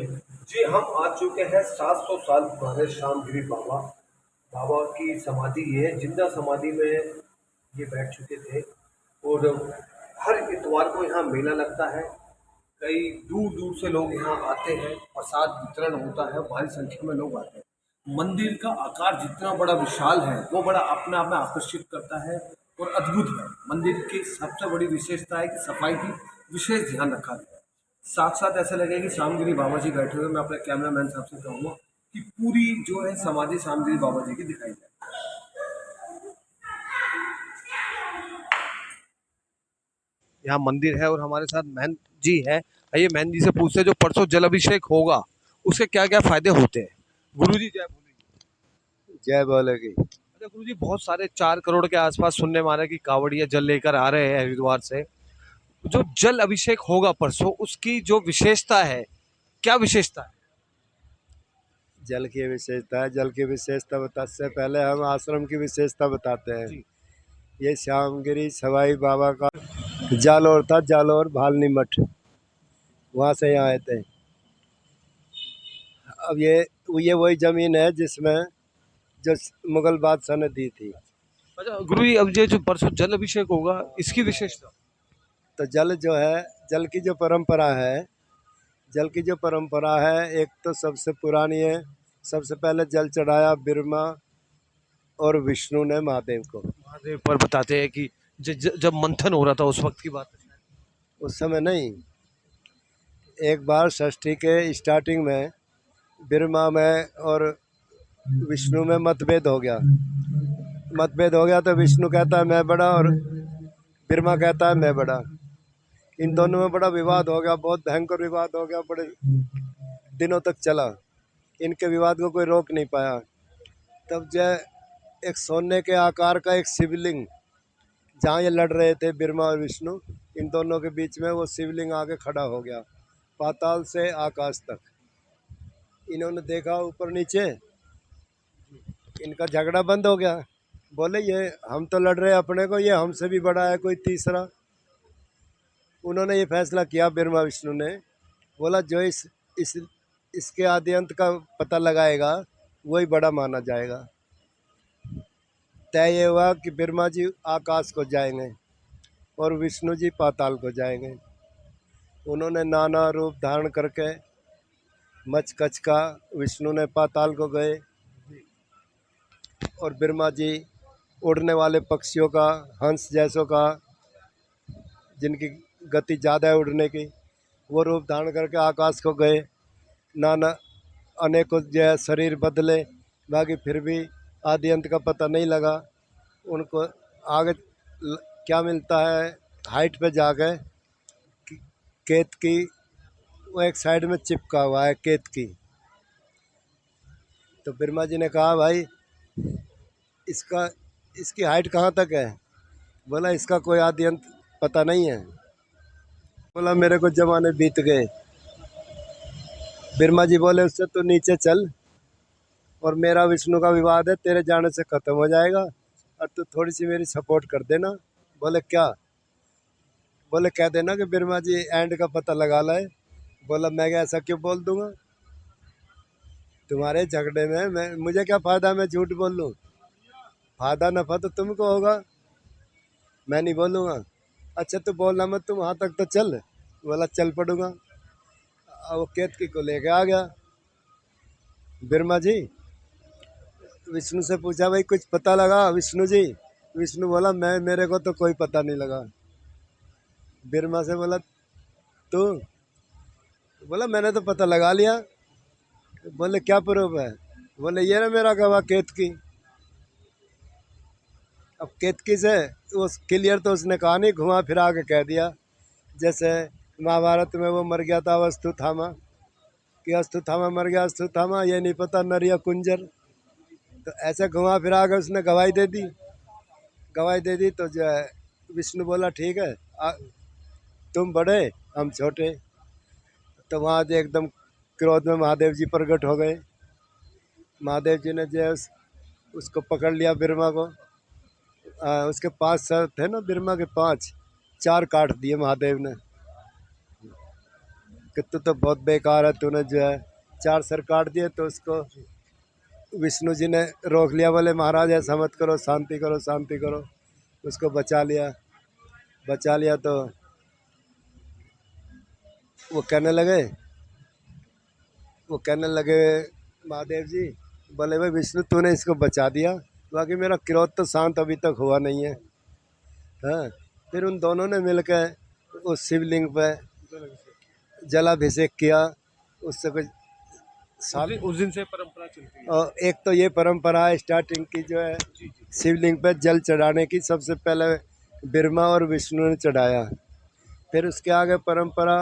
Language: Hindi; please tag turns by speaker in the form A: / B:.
A: जी, हम आ चुके हैं 700 साल पुराने श्यामगिरी बाबा। बाबा की समाधि ये है, जिंदा समाधि में ये बैठ चुके थे। और हर इतवार को यहाँ मेला लगता है। कई दूर दूर से लोग यहाँ आते हैं, प्रसाद वितरण होता है, भारी संख्या में लोग आते हैं। मंदिर का आकार जितना बड़ा विशाल है वो बड़ा अपने आप में आकर्षित करता है और अद्भुत है। मंदिर की सबसे बड़ी विशेषता है कि सफाई की विशेष ध्यान रखा गया है। साथ साथ ऐसा लगे कि श्यामगिरी बाबा जी बैठे हुए। मैं अपने कैमरा मैन साहब से कहूँगा कि पूरी जो है समाधि श्यामगिरी बाबा जी की दिखाई जाए। यहाँ मंदिर है और हमारे साथ महंत जी है। आइए महंत जी से पूछते हैं, जो परसों जल अभिषेक होगा उसके क्या क्या फायदे होते हैं। गुरु जी जय बोले।
B: जय बोलेगी।
A: अच्छा गुरु जी, बहुत सारे 4 करोड़ के आसपास सुनने में आ रहा है कि कांवड़िया जल लेकर आ रहे हैं हरिद्वार से। जो जल अभिषेक होगा परसों, उसकी जो विशेषता है, क्या विशेषता है।
B: जल की विशेषता है। जल की विशेषता बता से पहले हम आश्रम की विशेषता बताते हैं।
A: जी।
B: ये श्यामगिरी सवाई बाबा का जालौर था, जालौर भालनी मठ, वहाँ से यहाँ आए थे। अब ये वही जमीन है जिसमें जो मुगल बादशाह ने दी थी।
A: अच्छा गुरु जी, अब ये जो परसों जल अभिषेक होगा इसकी विशेषता।
B: तो जल जो है, जल की जो परंपरा है, जल की जो परंपरा है, एक तो सबसे पुरानी है। सबसे पहले जल चढ़ाया ब्रह्मा और विष्णु ने महादेव को।
A: महादेव पर बताते हैं कि जब मंथन हो रहा था उस वक्त की बात है।
B: उस समय नहीं, एक बार षष्ठी के स्टार्टिंग में ब्रह्मा में और विष्णु में मतभेद हो गया। मतभेद हो गया तो विष्णु कहता है मैं बड़ा और ब्रह्मा कहता है मैं बड़ा। इन दोनों में बड़ा विवाद हो गया, बहुत भयंकर विवाद हो गया, बड़े दिनों तक चला। इनके विवाद को कोई रोक नहीं पाया। तब जो एक सोने के आकार का एक शिवलिंग, जहाँ ये लड़ रहे थे ब्रह्मा और विष्णु, इन दोनों के बीच में वो शिवलिंग आके खड़ा हो गया, पाताल से आकाश तक। इन्होंने देखा ऊपर नीचे, इनका झगड़ा बंद हो गया। बोले ये हम तो लड़ रहे हैं अपने को, ये हमसे भी बड़ा है कोई तीसरा। उन्होंने ये फैसला किया ब्रह्मा विष्णु ने, बोला जो इस इसके आदि अंत का पता लगाएगा वही बड़ा माना जाएगा। तय ये हुआ कि ब्रह्मा जी आकाश को जाएंगे और विष्णु जी पाताल को जाएंगे। उन्होंने नाना रूप धारण करके मच कच का, विष्णु ने पाताल को गए और ब्रह्मा जी उड़ने वाले पक्षियों का, हंस जैसों का, जिनकी गति ज़्यादा है उड़ने की, वो रूप धारण करके आकाश को गए। नाना अनेकों जो है शरीर बदले, बाकी फिर भी आदि अंत का पता नहीं लगा उनको। आगे क्या मिलता है, हाइट पे जाके केत की वो एक साइड में चिपका हुआ है केत की। तो ब्रह्मा जी ने कहा भाई इसका इसकी हाइट कहाँ तक है। बोला इसका कोई आदि अंत पता नहीं है। बोला मेरे को जमाने बीत गए। ब्रह्मा जी बोले उससे तो नीचे चल, और मेरा विष्णु का विवाद है, तेरे जाने से खत्म हो जाएगा, और तू थोड़ी सी मेरी सपोर्ट कर देना। बोले क्या। बोले कह देना कि ब्रह्मा जी एंड का पता लगा लाए। बोला मैं क्या ऐसा क्यों बोल दूंगा, तुम्हारे झगड़े में मुझे क्या फ़ायदा, मैं झूठ बोल लूँ। फायदा नफा तो तुमको होगा, मैं नहीं बोलूँगा। अच्छा तो बोलना मत, तुम वहाँ तक तो चल। बोला चल पड़ूंगा। अब वो केतकी को लेके आ गया ब्रह्मा जी। विष्णु से पूछा भाई कुछ पता लगा विष्णु जी। विष्णु बोला मैं, मेरे को तो कोई पता नहीं लगा। ब्रह्मा से बोला तू। बोला मैंने तो पता लगा लिया। बोले क्या प्रूफ है। बोले ये ना मेरा गवाह केतकी। अब केतकी से वो क्लियर तो उसने कहा नहीं, घुमा फिरा के कह दिया। जैसे महाभारत में वो मर गया था अश्वत्थामा, कि अश्वत्थामा मर गया, अश्वत्थामा ये नहीं पता नर या कुंजर। तो ऐसे घुमा फिरा के उसने गवाही दे दी। गवाही दे दी तो जो है विष्णु बोला ठीक है, तुम बड़े हम छोटे। तो वहाँ जो एकदम क्रोध में महादेव जी प्रकट हो गए। महादेव जी ने जो है उसको पकड़ लिया ब्रह्मा को। उसके 5 सर थे ना ब्रह्मा के, 5 4 काट दिए महादेव ने। कि तू तो बहुत बेकार है, तूने जो है 4 सर काट दिए। तो उसको विष्णु जी ने रोक लिया, बोले महाराज ऐसा मत करो, शांति करो शांति करो। उसको बचा लिया। बचा लिया तो वो कहने लगे वो कहने लगे महादेव जी, बोले भाई विष्णु तूने इसको बचा दिया, बाकी मेरा क्रोध तो शांत अभी तक हुआ नहीं है। हाँ। फिर उन दोनों ने मिलकर उस शिवलिंग पे जलाभिषेक किया। उससे कुछ साल
A: उस दिन से परंपरा चलती है।
B: और एक तो ये परंपरा है स्टार्टिंग की जो है
A: जी जी।
B: शिवलिंग पे जल चढ़ाने की, सबसे पहले ब्रह्मा और विष्णु ने चढ़ाया। फिर उसके आगे परंपरा